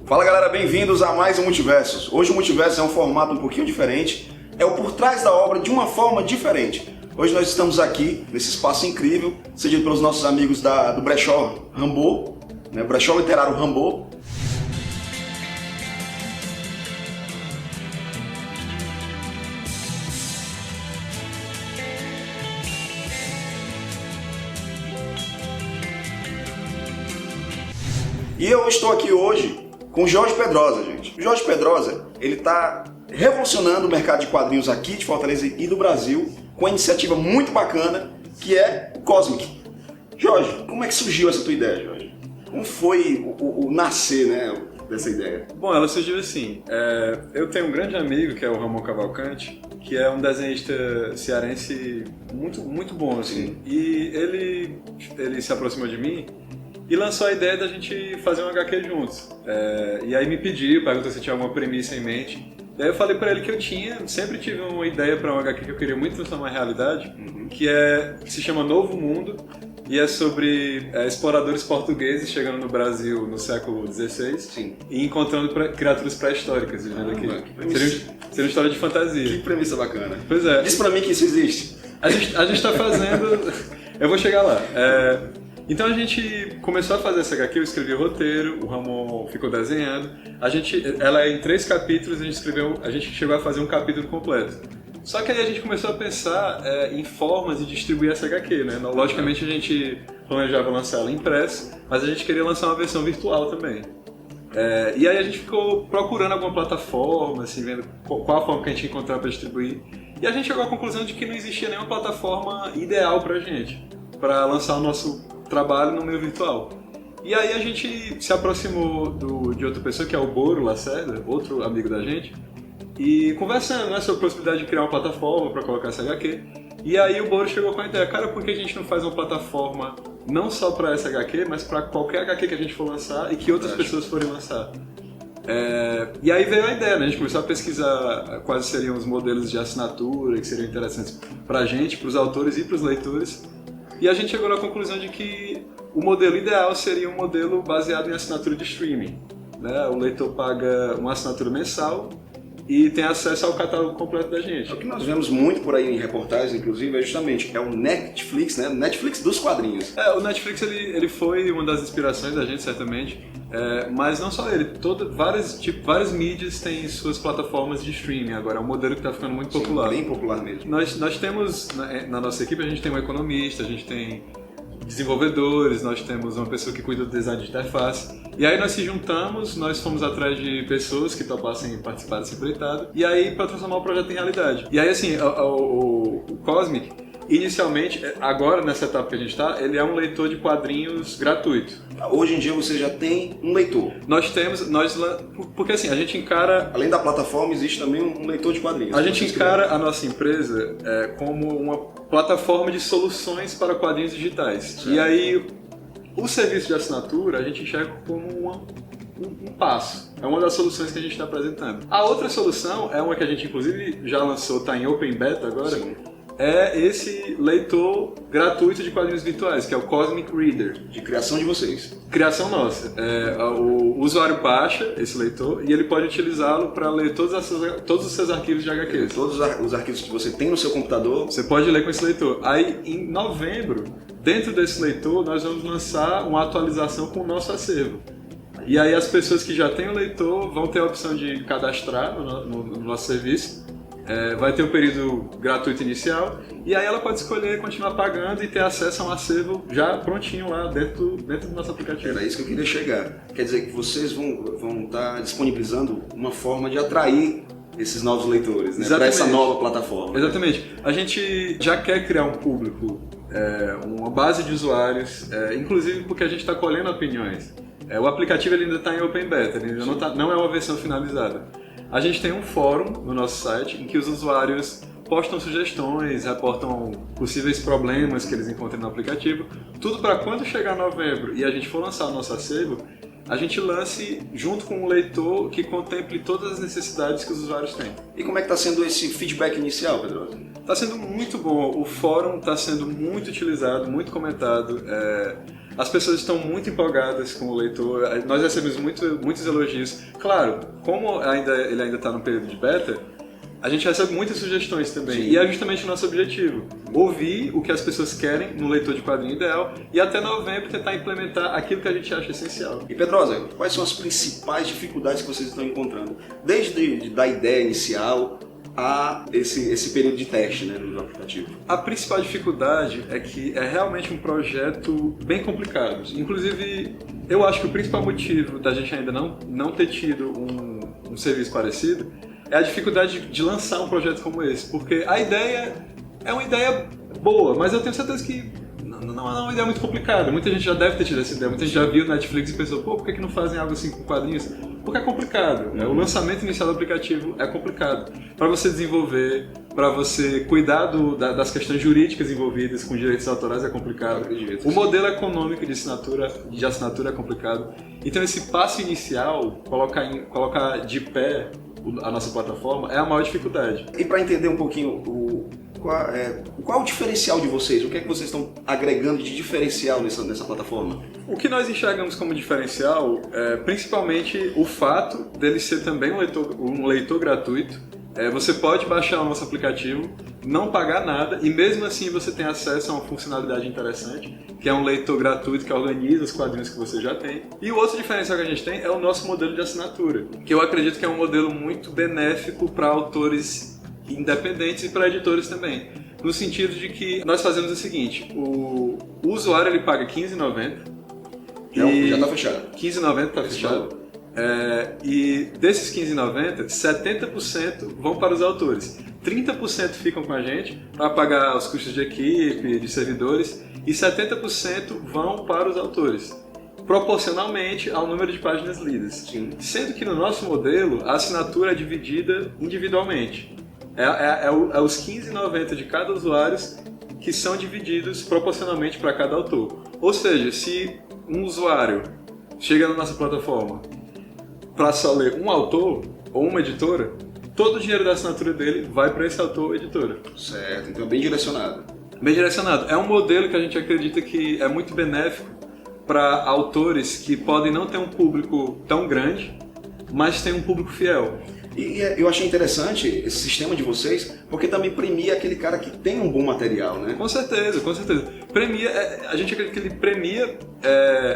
Fala galera, bem-vindos a mais um Multiversos. Hoje o Multiverso é um formato um pouquinho diferente, é o por trás da obra de uma forma diferente. Hoje nós estamos aqui nesse espaço incrível, cedido pelos nossos amigos do Brechó Rambo, né? Brechó Literário Rambo. E eu estou aqui hoje com o Jorge Pedrosa, gente. O Jorge Pedrosa, ele está revolucionando o mercado de quadrinhos aqui de Fortaleza e do Brasil com uma iniciativa muito bacana, que é o Cosmic. Jorge, como é que surgiu essa tua ideia, Jorge? Como foi o nascer, né, dessa ideia? Bom, ela surgiu assim. Eu tenho um grande amigo, que é o Ramon Cavalcante, que é um desenhista cearense muito bom, assim. Sim. E ele se aproximou de mim e lançou a ideia da gente fazer um HQ juntos. E aí me pediu, perguntou se tinha alguma premissa em mente. Daí eu falei pra ele que eu sempre tive uma ideia pra um HQ que eu queria muito transformar em realidade, que se chama Novo Mundo, e é sobre exploradores portugueses chegando no Brasil no século XVI. Sim. E encontrando criaturas pré-históricas, vivendo aqui. Seria uma história de fantasia. Que premissa bacana. Pois é. Diz pra mim que isso existe. A gente tá fazendo... Eu vou chegar lá. Então a gente começou a fazer essa HQ, eu escrevi o roteiro, o Ramon ficou desenhando. Ela é em 3 capítulos, a gente chegou a fazer um capítulo completo. Só que aí a gente começou a pensar em formas de distribuir essa HQ, né? Logicamente a gente planejava lançar ela impressa, mas a gente queria lançar uma versão virtual também. E aí a gente ficou procurando alguma plataforma, assim, vendo qual a forma que a gente ia encontrar para distribuir. E a gente chegou à conclusão de que não existia nenhuma plataforma ideal pra gente, para lançar o nosso trabalho no meio virtual. E aí a gente se aproximou de outra pessoa, que é o Boro Lacerda, outro amigo da gente, e conversando, né, sobre a possibilidade de criar uma plataforma para colocar essa HQ. E aí o Boro chegou com a ideia, cara, por que a gente não faz uma plataforma não só para essa HQ, mas para qualquer HQ que a gente for lançar e que outras pessoas forem lançar? E aí veio a ideia, né? A gente começou a pesquisar quais seriam os modelos de assinatura que seriam interessantes pra gente, pros autores e pros leitores. E a gente chegou na conclusão de que o modelo ideal seria um modelo baseado em assinatura de streaming, né? O leitor paga uma assinatura mensal e tem acesso ao catálogo completo da gente. O que nós vemos muito por aí em reportagens, inclusive, é justamente o Netflix, né? Netflix dos quadrinhos. O Netflix ele foi uma das inspirações da gente, certamente. Mas não só ele, várias mídias têm suas plataformas de streaming agora, é um modelo que está ficando muito popular. Bem popular mesmo. Nós temos, na nossa equipe, a gente tem um economista, a gente tem desenvolvedores, nós temos uma pessoa que cuida do design de interface. E aí nós se juntamos, nós fomos atrás de pessoas que topassem participar desse empreitada, e aí para transformar o projeto em realidade. E aí assim, o Cosmic, inicialmente, agora nessa etapa que a gente está, ele é um leitor de quadrinhos gratuito. Hoje em dia você já tem um leitor. Porque assim, a gente encara... Além da plataforma, existe também um leitor de quadrinhos. A gente encara a nossa empresa como uma plataforma de soluções para quadrinhos digitais. Certo. E aí, o serviço de assinatura, a gente enxerga como um passo. É uma das soluções que a gente está apresentando. A outra solução é uma que a gente, inclusive, já lançou, está em Open Beta agora. Sim. É esse leitor gratuito de quadrinhos virtuais, que é o Cosmic Reader. De criação de vocês. Criação nossa. O usuário baixa esse leitor e ele pode utilizá-lo para ler todos os seus arquivos de HQs. Todos os arquivos que você tem no seu computador. Você pode ler com esse leitor. Aí, em novembro, dentro desse leitor, nós vamos lançar uma atualização com o nosso acervo. E aí as pessoas que já têm o leitor vão ter a opção de cadastrar no nosso serviço. Vai ter um período gratuito inicial e aí ela pode escolher continuar pagando e ter acesso a um acervo já prontinho lá dentro do nosso aplicativo. Era isso que eu queria chegar. Quer dizer que vocês vão estar disponibilizando uma forma de atrair esses novos leitores, né, para essa nova plataforma. Exatamente. A gente já quer criar um público, uma base de usuários, inclusive porque a gente está colhendo opiniões. O aplicativo ele ainda está em Open Beta, ele ainda não é uma versão finalizada. A gente tem um fórum no nosso site em que os usuários postam sugestões, reportam possíveis problemas que eles encontram no aplicativo, tudo para quando chegar novembro e a gente for lançar o nosso acervo, a gente lance junto com um leitor que contemple todas as necessidades que os usuários têm. E como é que está sendo esse feedback inicial, Pedro? Está sendo muito bom, o fórum está sendo muito utilizado, muito comentado. As pessoas estão muito empolgadas com o leitor, nós recebemos muitos elogios. Claro, como ele ainda está no período de beta, a gente recebe muitas sugestões também. Sim. E é justamente o nosso objetivo. Ouvir o que as pessoas querem no leitor de quadrinho ideal e até novembro tentar implementar aquilo que a gente acha essencial. E Pedrosa, quais são as principais dificuldades que vocês estão encontrando? Desde da ideia inicial a esse período de teste, né, no aplicativo. A principal dificuldade é que é realmente um projeto bem complicado. Inclusive, eu acho que o principal motivo da gente ainda não ter tido um serviço parecido é a dificuldade de lançar um projeto como esse. Porque a ideia é uma ideia boa, mas eu tenho certeza que não é uma ideia muito complicada. Muita gente já deve ter tido essa ideia, muita gente já viu Netflix e pensou, pô, por que não fazem algo assim com quadrinhos? Porque é complicado. O lançamento inicial do aplicativo é complicado. Para você desenvolver, para você cuidar das questões jurídicas envolvidas com direitos autorais é complicado. O modelo econômico de assinatura é complicado. Então esse passo inicial, colocar de pé a nossa plataforma, é a maior dificuldade. E para entender um pouquinho qual o diferencial de vocês? O que é que vocês estão agregando de diferencial nessa plataforma? O que nós enxergamos como diferencial é principalmente o fato dele ser também um leitor gratuito. Você pode baixar o nosso aplicativo, não pagar nada e mesmo assim você tem acesso a uma funcionalidade interessante, que é um leitor gratuito que organiza os quadrinhos que você já tem. E o outro diferencial que a gente tem é o nosso modelo de assinatura, que eu acredito que é um modelo muito benéfico para autores independentes e para editores também. No sentido de que nós fazemos o seguinte, o usuário ele paga R$15,90. Já está fechado. R$15,90 está fechado. E desses R$15,90, 70% vão para os autores. 30% ficam com a gente para pagar os custos de equipe, de servidores, e 70% vão para os autores, proporcionalmente ao número de páginas lidas. Sim. Sendo que no nosso modelo, a assinatura é dividida individualmente. Os R$15,90 de cada usuário que são divididos proporcionalmente para cada autor. Ou seja, se um usuário chega na nossa plataforma para só ler um autor ou uma editora, todo o dinheiro da assinatura dele vai para esse autor ou editora. Certo, então é bem direcionado. Bem direcionado. É um modelo que a gente acredita que é muito benéfico para autores que podem não ter um público tão grande, mas tem um público fiel. E eu achei interessante esse sistema de vocês, porque também premia aquele cara que tem um bom material, né? Com certeza, com certeza. A gente acredita que ele premia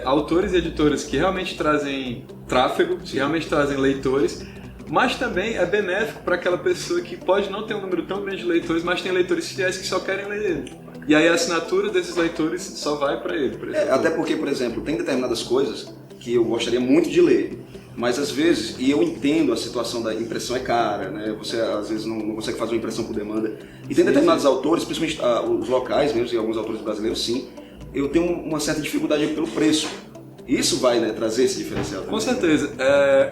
autores e editores que realmente trazem tráfego, que realmente trazem leitores, mas também é benéfico para aquela pessoa que pode não ter um número tão grande de leitores, mas tem leitores fiéis que só querem ler ele. E aí a assinatura desses leitores só vai para ele. Até porque, por exemplo, tem determinadas coisas que eu gostaria muito de ler, mas às vezes, e eu entendo a situação da impressão é cara, né? Você às vezes não consegue fazer uma impressão por demanda. E tem determinados autores, principalmente os locais mesmo, e alguns autores brasileiros sim, eu tenho uma certa dificuldade pelo preço. Isso vai, né, trazer esse diferencial também. Com certeza.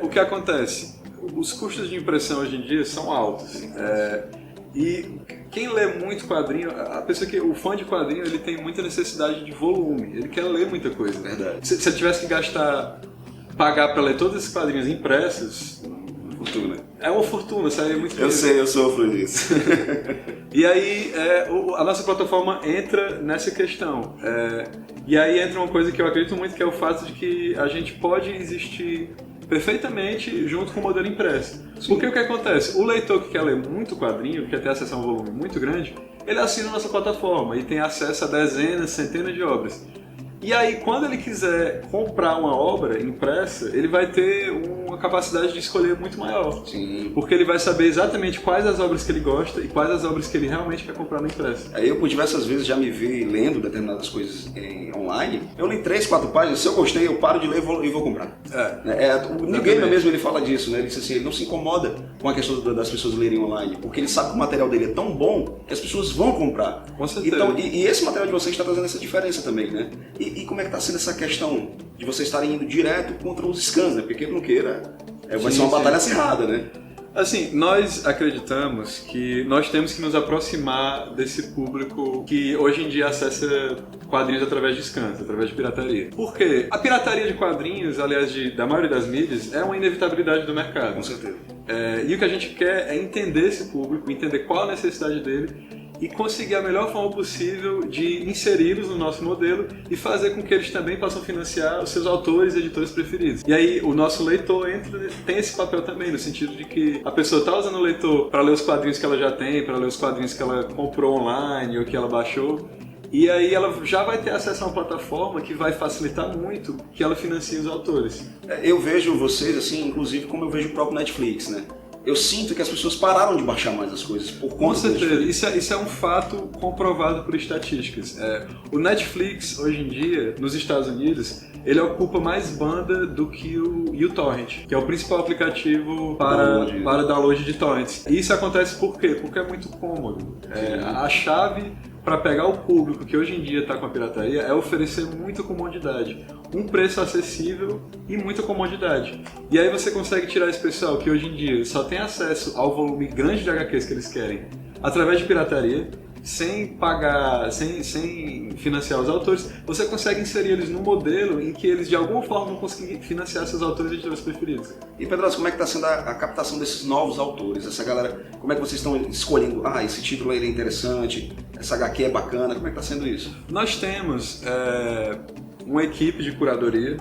O que acontece? Os custos de impressão hoje em dia são altos. E quem lê muito quadrinho, o fã de quadrinho, ele tem muita necessidade de volume. Ele quer ler muita coisa. Verdade. Se eu tivesse que pagar para ler todos esses quadrinhos impressos, Fortuna. É uma fortuna, seria muito Eu sei, eu sofro disso. E aí a nossa plataforma entra nessa questão. E aí entra uma coisa que eu acredito muito, que é o fato de que a gente pode existir perfeitamente junto com o modelo impresso. Sim. Porque o que acontece? O leitor que quer ler muito quadrinho, que quer ter acesso a um volume muito grande, ele assina a nossa plataforma e tem acesso a dezenas, centenas de obras. E aí, quando ele quiser comprar uma obra impressa, ele vai ter uma capacidade de escolher muito maior. Sim. Porque ele vai saber exatamente quais as obras que ele gosta e quais as obras que ele realmente quer comprar na impressa. Aí eu, por diversas vezes, já me vi lendo determinadas coisas online. Eu li 3, 4 páginas, se eu gostei, eu paro de ler e vou comprar. O Neil Gaiman mesmo, ele fala disso, né? Ele disse assim, ele não se incomoda com a questão das pessoas lerem online, porque ele sabe que o material dele é tão bom que as pessoas vão comprar. Com certeza. Então, e esse material de vocês está trazendo essa diferença também, né? E como é que está sendo essa questão de vocês estarem indo direto contra os scans, né? Porque não queira, vai ser uma batalha acirrada, né? Assim, nós acreditamos que nós temos que nos aproximar desse público que hoje em dia acessa quadrinhos através de scans, através de pirataria. Por quê? A pirataria de quadrinhos, aliás, da maioria das mídias, é uma inevitabilidade do mercado. Com certeza. E o que a gente quer é entender esse público, entender qual a necessidade dele e conseguir a melhor forma possível de inseri-los no nosso modelo e fazer com que eles também possam financiar os seus autores e editores preferidos. E aí o nosso leitor tem esse papel também, no sentido de que a pessoa está usando o leitor para ler os quadrinhos que ela já tem, para ler os quadrinhos que ela comprou online ou que ela baixou. E aí ela já vai ter acesso a uma plataforma que vai facilitar muito que ela financie os autores. Eu vejo vocês, assim, inclusive como eu vejo o próprio Netflix, né? Eu sinto que as pessoas pararam de baixar mais as coisas por conta Com certeza, isso é um fato comprovado por estatísticas. O Netflix, hoje em dia, nos Estados Unidos, ele ocupa mais banda do que o uTorrent, que é o principal aplicativo para download de torrents. E isso acontece por quê? Porque é muito cômodo. A chave para pegar o público que hoje em dia está com a pirataria é oferecer muita comodidade, um preço acessível e muita comodidade. E aí você consegue tirar esse pessoal que hoje em dia só tem acesso ao volume grande de HQs que eles querem através de pirataria, sem pagar, sem financiar os autores, você consegue inserir eles num modelo em que eles de alguma forma vão conseguir financiar seus autores e editores preferidos. E Pedroso, como é que está sendo a captação desses novos autores? Essa galera, como é que vocês estão escolhendo? Esse título aí é interessante, essa HQ é bacana, como é que está sendo isso? Nós temos uma equipe de curadoria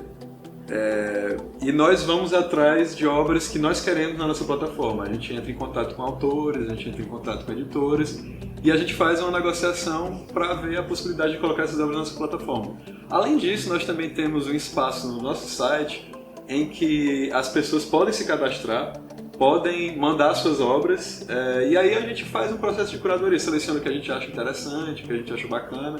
e nós vamos atrás de obras que nós queremos na nossa plataforma. A gente entra em contato com autores, a gente entra em contato com editores e a gente faz uma negociação para ver a possibilidade de colocar essas obras na nossa plataforma. Além disso, nós também temos um espaço no nosso site em que as pessoas podem se cadastrar, podem mandar suas obras e aí a gente faz um processo de curadoria, seleciona o que a gente acha interessante, o que a gente acha bacana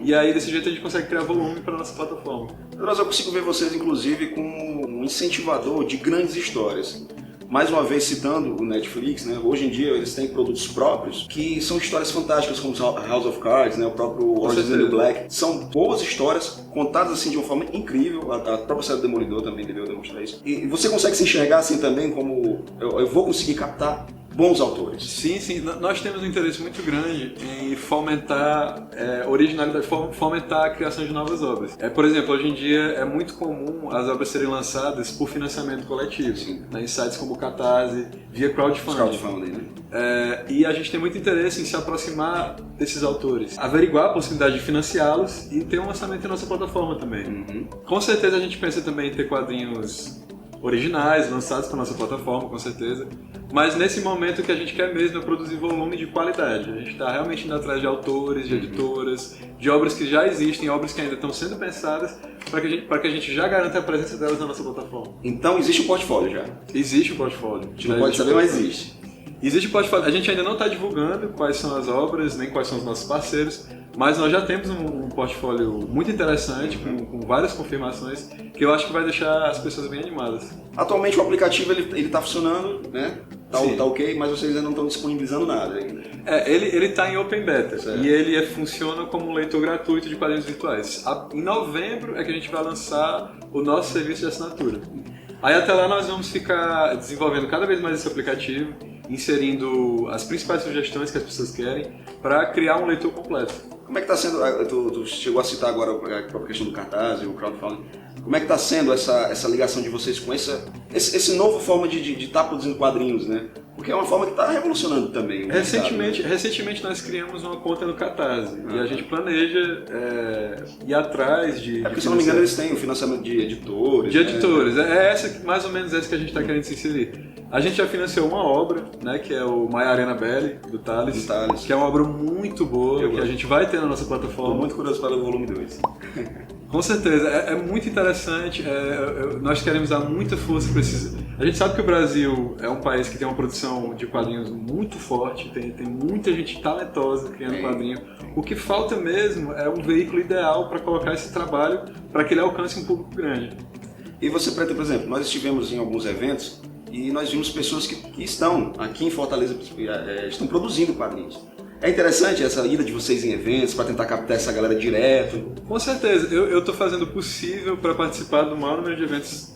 e aí desse jeito a gente consegue criar volume para a nossa plataforma. Pedroso, eu consigo ver vocês inclusive como um incentivador de grandes histórias. Mais uma vez citando o Netflix, né? Hoje em dia eles têm produtos próprios que são histórias fantásticas, como House of Cards, né? O próprio Orange is the New Black. São boas histórias, contadas assim de uma forma incrível. A própria série Demolidor também deveu demonstrar isso. E você consegue se enxergar assim também como eu vou conseguir captar bons autores? Sim. Nós temos um interesse muito grande em fomentar originalidade, fomentar a criação de novas obras. Por exemplo, hoje em dia é muito comum as obras serem lançadas por financiamento coletivo, né, em sites como o Catarse, via crowdfunding. Né? E a gente tem muito interesse em se aproximar desses autores, averiguar a possibilidade de financiá-los e ter um lançamento em nossa plataforma também. Com certeza a gente pensa também em ter quadrinhos originais, lançados para nossa plataforma, com certeza. Mas nesse momento o que a gente quer mesmo é produzir volume de qualidade. A gente está realmente indo atrás de autores, de editoras, de obras que já existem, obras que ainda estão sendo pensadas, para que a gente já garanta a presença delas na nossa plataforma. Então existe um portfólio já? Existe um portfólio. Não pode saber, mas existe. Existe portfólio. A gente ainda não está divulgando quais são as obras, nem quais são os nossos parceiros, mas nós já temos um portfólio muito interessante, com várias confirmações, que eu acho que vai deixar as pessoas bem animadas. Atualmente o aplicativo ele está funcionando, né? Tá ok, mas vocês ainda não estão disponibilizando nada ainda. Ele está em Open Beta, certo. E ele funciona como um leitor gratuito de quadrinhos virtuais. Em novembro é que a gente vai lançar o nosso serviço de assinatura. Aí até lá nós vamos ficar desenvolvendo cada vez mais esse aplicativo, inserindo as principais sugestões que as pessoas querem para criar um leitor completo. Como é que está sendo, tu chegou a citar agora a própria questão do cartaz e o crowdfunding, como é que está sendo essa ligação de vocês com esse novo forma de estar produzindo quadrinhos, né? Porque é uma forma que está revolucionando também. Recentemente nós criamos uma conta no Catarse e a gente planeja ir atrás de... porque, se eu não me engano, eles têm o financiamento de editores. De editores, mais ou menos essa que a gente está querendo se inserir. A gente já financiou uma obra, né, que é o My Arena Belli, do Thales, que é uma obra muito boa, que a gente vai ter na nossa plataforma. Estou muito curioso para o volume 2. Com certeza, é muito interessante, nós queremos dar muita força para esses... A gente sabe que o Brasil é um país que tem uma produção de quadrinhos muito forte, tem muita gente talentosa criando quadrinho. O que falta mesmo é um veículo ideal para colocar esse trabalho para que ele alcance um público grande. E você, Preto, por exemplo, nós estivemos em alguns eventos e nós vimos pessoas que estão aqui em Fortaleza, estão produzindo quadrinhos. É interessante essa ida de vocês em eventos para tentar captar essa galera direto? Com certeza, eu estou fazendo o possível para participar do maior número de eventos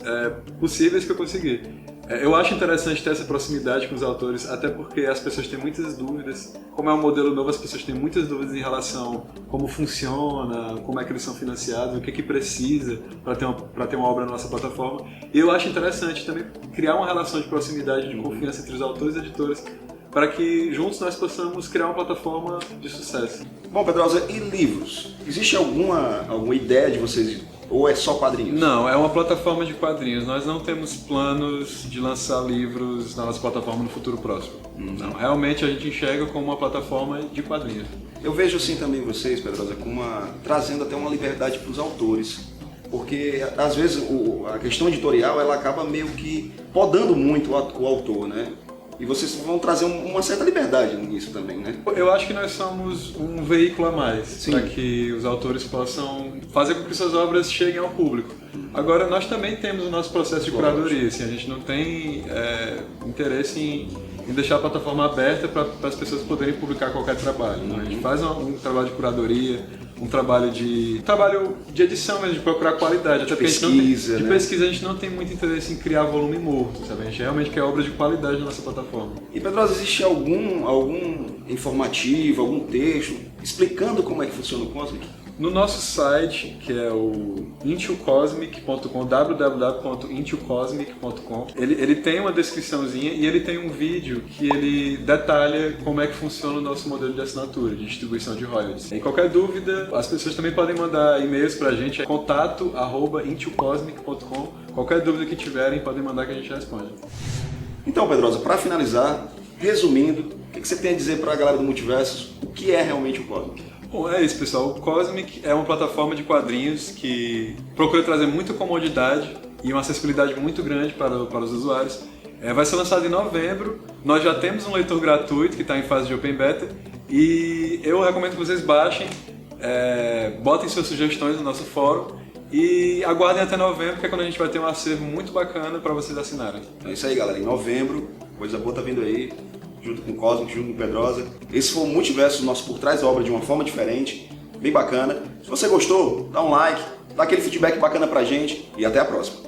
possíveis que eu conseguir. Eu acho interessante ter essa proximidade com os autores, até porque as pessoas têm muitas dúvidas. Como é um modelo novo, as pessoas têm muitas dúvidas em relação a como funciona, como é que eles são financiados, o que precisa para ter uma obra na nossa plataforma. E eu acho interessante também criar uma relação de proximidade, de confiança entre os autores e editores, para que juntos nós possamos criar uma plataforma de sucesso. Bom, Pedrosa, e livros? Existe alguma ideia de vocês, ou é só quadrinhos? Não, é uma plataforma de quadrinhos. Nós não temos planos de lançar livros na nossa plataforma no futuro próximo. Não, realmente a gente enxerga como uma plataforma de quadrinhos. Eu vejo assim também vocês, Pedrosa, trazendo até uma liberdade para os autores. Porque, às vezes, a questão editorial ela acaba meio que podando muito o autor, né? E vocês vão trazer uma certa liberdade nisso também, né? Eu acho que nós somos um veículo a mais para que os autores possam fazer com que suas obras cheguem ao público. Agora, nós também temos o nosso processo de curadoria. Assim, a gente não tem interesse em deixar a plataforma aberta para as pessoas poderem publicar qualquer trabalho. Né? A gente faz um trabalho de curadoria, um trabalho de edição mesmo, de procurar qualidade. Até pesquisa, de pesquisa a gente não tem muito interesse em criar volume morto, sabe? A gente realmente quer obras de qualidade na nossa plataforma. E Pedrosa, existe algum informativo, algum texto explicando como é que funciona o Cosmic? No nosso site, que é o intiocosmic.com, www.intiocosmic.com, ele tem uma descriçãozinha e ele tem um vídeo que ele detalha como é que funciona o nosso modelo de assinatura, de distribuição de royalties. E qualquer dúvida, as pessoas também podem mandar e-mails pra gente, é contato@intiocosmic.com. Qualquer dúvida que tiverem, podem mandar que a gente responde. Então, Pedrosa, para finalizar, resumindo, o que você tem a dizer para a galera do Multiversos? O que é realmente o Cosmic? Bom, é isso, pessoal. O Cosmic é uma plataforma de quadrinhos que procura trazer muita comodidade e uma acessibilidade muito grande para os usuários. Vai ser lançado em novembro. Nós já temos um leitor gratuito que está em fase de Open Beta e eu recomendo que vocês baixem, botem suas sugestões no nosso fórum e aguardem até novembro, que é quando a gente vai ter um acervo muito bacana para vocês assinarem. É isso aí, galera. Em novembro, coisa boa tá vindo aí. Junto com o Cosmic, junto com o Pedrosa. Esse foi o Multiverso nosso Por Trás da Obra de uma forma diferente, bem bacana. Se você gostou, dá um like, dá aquele feedback bacana pra gente e até a próxima.